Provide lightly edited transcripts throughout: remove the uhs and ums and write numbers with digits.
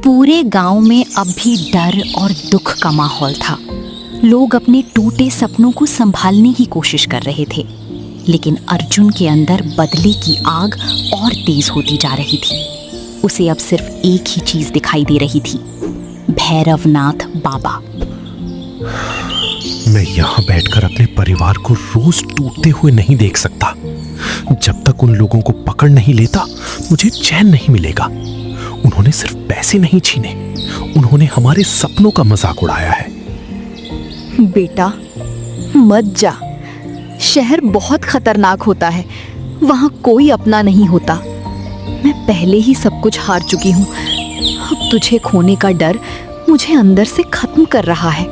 पूरे गांव में अब भी डर और दुख का माहौल था। लोग अपने टूटे सपनों को संभालने की कोशिश कर रहे थे, लेकिन अर्जुन के अंदर बदले की आग और तेज होती जा रही थी। उसे अब सिर्फ एक ही चीज दिखाई दे रही थी, भैरवनाथ बाबा। मैं यहाँ बैठकर अपने परिवार को रोज टूटते हुए नहीं देख सकता। जब तक उन लोगों को पकड़ नहीं लेता, मुझे चैन नहीं मिलेगा। उन्होंने सिर्फ पैसे नहीं छीने, उन्होंने हमारे सपनों का मजाक उड़ाया है। बेटा, मत जा। शहर बहुत खतरनाक होता है, वहां कोई अपना नहीं होता। मैं पहले ही सब कुछ हार चुकी हूँ। अब तुझे खोने का डर मुझे अंदर से खत्म कर रहा है।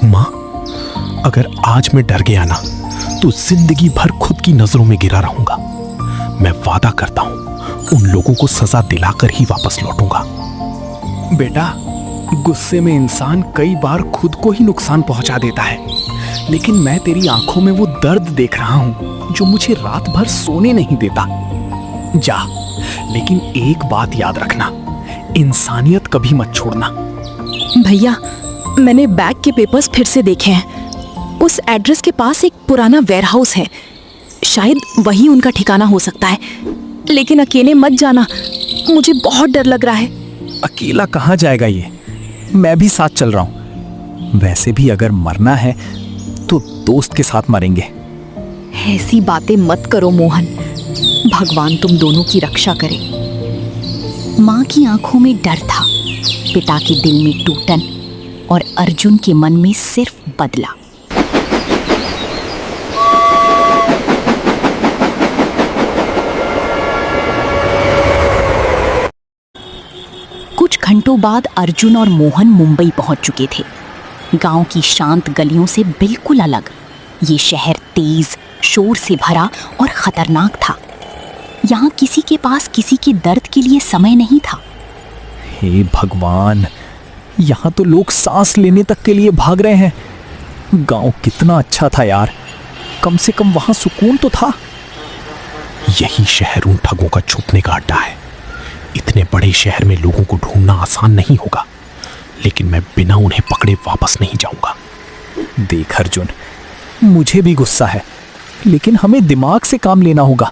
माँ, अगर आज मैं डर गया ना, तो जिंदगी भर खुद की नजरों में गिरा रहूंगा। मैं वादा करता हूँ, उन लोगों को सजा दिलाकर ही वापस लौटूंगा। बेटा, गुस्से में इंसान कई बार खुद को ही नुकसान पहुंचा देता है, लेकिन मैं तेरी आंखों में वो दर्द देख रहा हूं जो मुझे रात भर सोने नहीं देता। जा, लेकिन एक बात याद रखना, इंसानियत कभी मत छोड़ना। भैया, मैंने बैग के पेपर्स फिर से देखे हैं। उस एड्रेस के पास एक पुराना वेयरहाउस है, शायद वही उनका ठिकाना हो सकता है। लेकिन अकेले मत जाना, मुझे बहुत डर लग रहा है। अकेला कहाँ जाएगा ये? मैं भी साथ चल रहा हूँ। वैसे भी अगर मरना है तो दोस्त के साथ मरेंगे। ऐसी बातें मत करो मोहन, भगवान तुम दोनों की रक्षा करे। माँ की आंखों में डर था, पिता के दिल में टूटन और अर्जुन के मन में सिर्फ बदला। कुछ घंटों बाद अर्जुन और मोहन मुंबई पहुंच चुके थे। गांव की शांत गलियों से बिल्कुल अलग ये शहर तेज, शोर से भरा और खतरनाक था। यहाँ किसी के पास किसी के दर्द के लिए समय नहीं था। हे भगवान, यहाँ तो लोग सांस लेने तक के लिए भाग रहे हैं। गांव कितना अच्छा था यार, कम से कम वहां सुकून तो था। यही शहर उन ठगों का छुपने का अड्डा है। इतने बड़े शहर में लोगों को ढूंढना आसान नहीं होगा, लेकिन मैं बिना उन्हें पकड़े वापस नहीं जाऊंगा। देख अर्जुन, मुझे भी गुस्सा है, लेकिन हमें दिमाग से काम लेना होगा।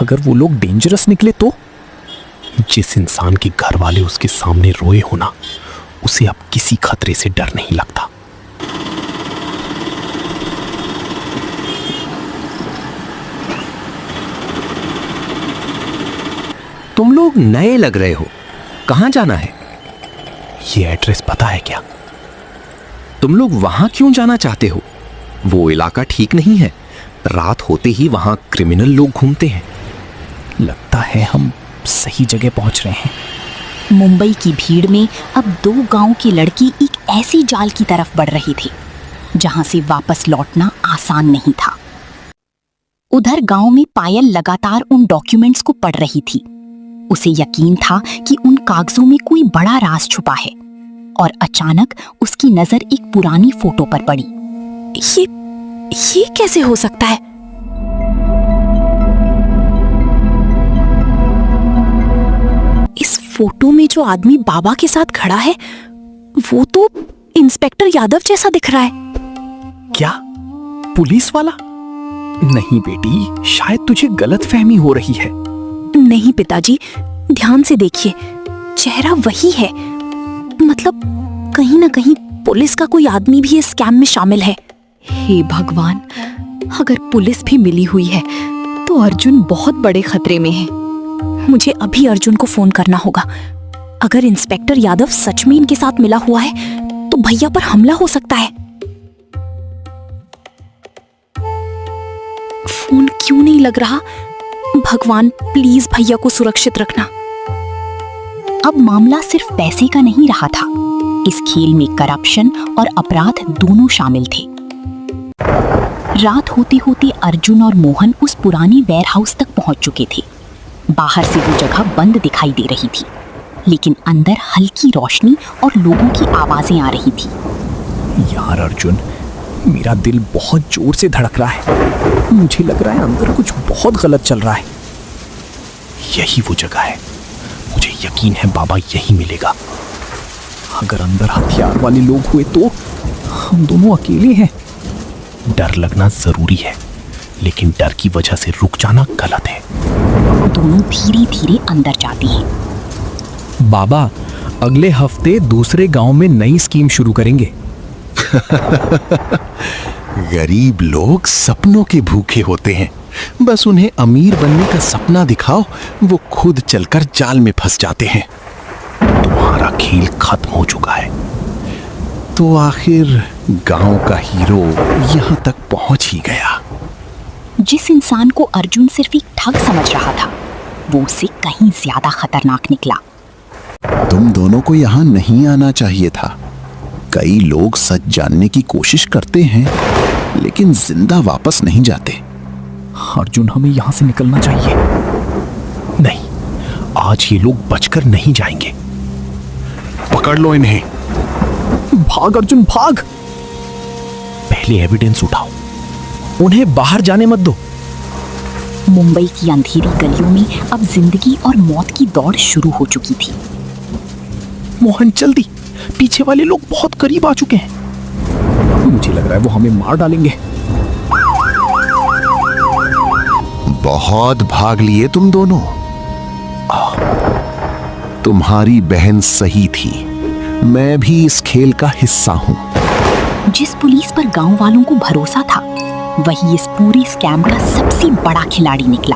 अगर वो लोग डेंजरस निकले तो? जिस इंसान के घर वाले उसके सामने रोए होना, उसे अब किसी खतरे से डर नहीं लगता। तुम लोग नए लग रहे हो, कहाँ जाना है? ये एड्रेस पता है क्या? तुम लोग वहां क्यों जाना चाहते हो? वो इलाका ठीक नहीं है। रात होते ही वहां क्रिमिनल लोग घूमते हैं। लगता है हम सही जगह पहुंच रहे हैं। मुंबई की भीड़ में अब दो गांव की लड़की एक ऐसी जाल की तरफ बढ़ रही थी जहां से वापस लौटना आसान नहीं था। उधर गांव में पायल लगातार उन डॉक्यूमेंट्स को पढ़ रही थी। उसे यकीन था कि उन कागजों में कोई बड़ा राज छुपा है, और अचानक उसकी नजर एक पुरानी फोटो पर पड़ी। ये कैसे हो सकता है? इस फोटो में जो आदमी बाबा के साथ खड़ा है, वो तो इंस्पेक्टर यादव जैसा दिख रहा है। क्या पुलिस वाला? नहीं बेटी, शायद तुझे गलतफहमी हो रही है। नहीं पिताजी, ध्यान से देखिए, चेहरा वही है। मतलब कहीं ना कहीं पुलिस का कोई आदमी भी इस स्कैम में शामिल है। हे भगवान, अगर पुलिस भी मिली हुई है तो अर्जुन बहुत बड़े खतरे में है। मुझे अभी अर्जुन को फोन करना होगा। अगर इंस्पेक्टर यादव सच में इनके साथ मिला हुआ है तो भैया पर हमला हो सकता है। फोन क्यों नहीं लग रहा? भगवान, प्लीज भैया को सुरक्षित रखना। अब मामला सिर्फ पैसे का नहीं रहा था। इस खेल में करप्शन और अपराध दोनों शामिल थे। रात होते होते अर्जुन और मोहन उस पुरानी वेयरहाउस तक पहुंच चुके थे। बाहर से वो जगह बंद दिखाई दे रही थी, लेकिन अंदर हल्की रोशनी और लोगों की आवाजें आ रही थी। यार अर्जुन, मेरा दिल बहुत जोर से धड़क रहा है। मुझे लग रहा है अंदर कुछ बहुत गलत चल रहा है। यही वो जगह है, मुझे यकीन है बाबा यही मिलेगा। अगर अंदर हथियार वाले लोग हुए तो हम दोनों अकेले हैं। डर लगना जरूरी है, लेकिन डर की वजह से रुक जाना गलत है। दोनों धीरे धीरे अंदर जाते हैं। बाबा, अगले हफ्ते दूसरे गांव में नई स्कीम शुरू करेंगे। गरीब लोग सपनों के भूखे होते हैं, बस उन्हें अमीर बनने का सपना दिखाओ, वो खुद चलकर जाल में फंस जाते हैं। तुम्हारा खेल खत्म हो चुका है। तो आखिर गांव का हीरो यहां तक पहुंच ही गया। जिस इंसान को अर्जुन सिर्फ एक ठग समझ रहा था, वो उससे कहीं ज्यादा खतरनाक निकला। तुम दोनों को यहाँ नहीं आना चाहिए था। कई लोग सच जानने की कोशिश करते हैं, लेकिन जिंदा वापस नहीं जाते। अर्जुन, हमें यहाँ से निकलना चाहिए। नहीं, आज ये लोग बचकर नहीं जाएंगे। पकड़ लो इन्हें। भाग अर्जुन, भाग। पहले एविडेंस उठाओ। उन्हें बाहर जाने मत दो। मुंबई की अंधेरी गलियों में अब जिंदगी और मौत की दौड़ शुरू हो चुकी थी। मोहन जल्दी, पीछे वाले लोग बहुत करीब आ चुके हैं। मुझे लग रहा है वो हमें मार डालेंगे। बहुत भाग लिए तुम दोनों। तुम्हारी बहन सही थी, मैं भी इस खेल का हिस्सा हूं। जिस पुलिस पर गांव वालों को भरोसा था, वही इस पूरे स्कैम का सबसे बड़ा खिलाड़ी निकला।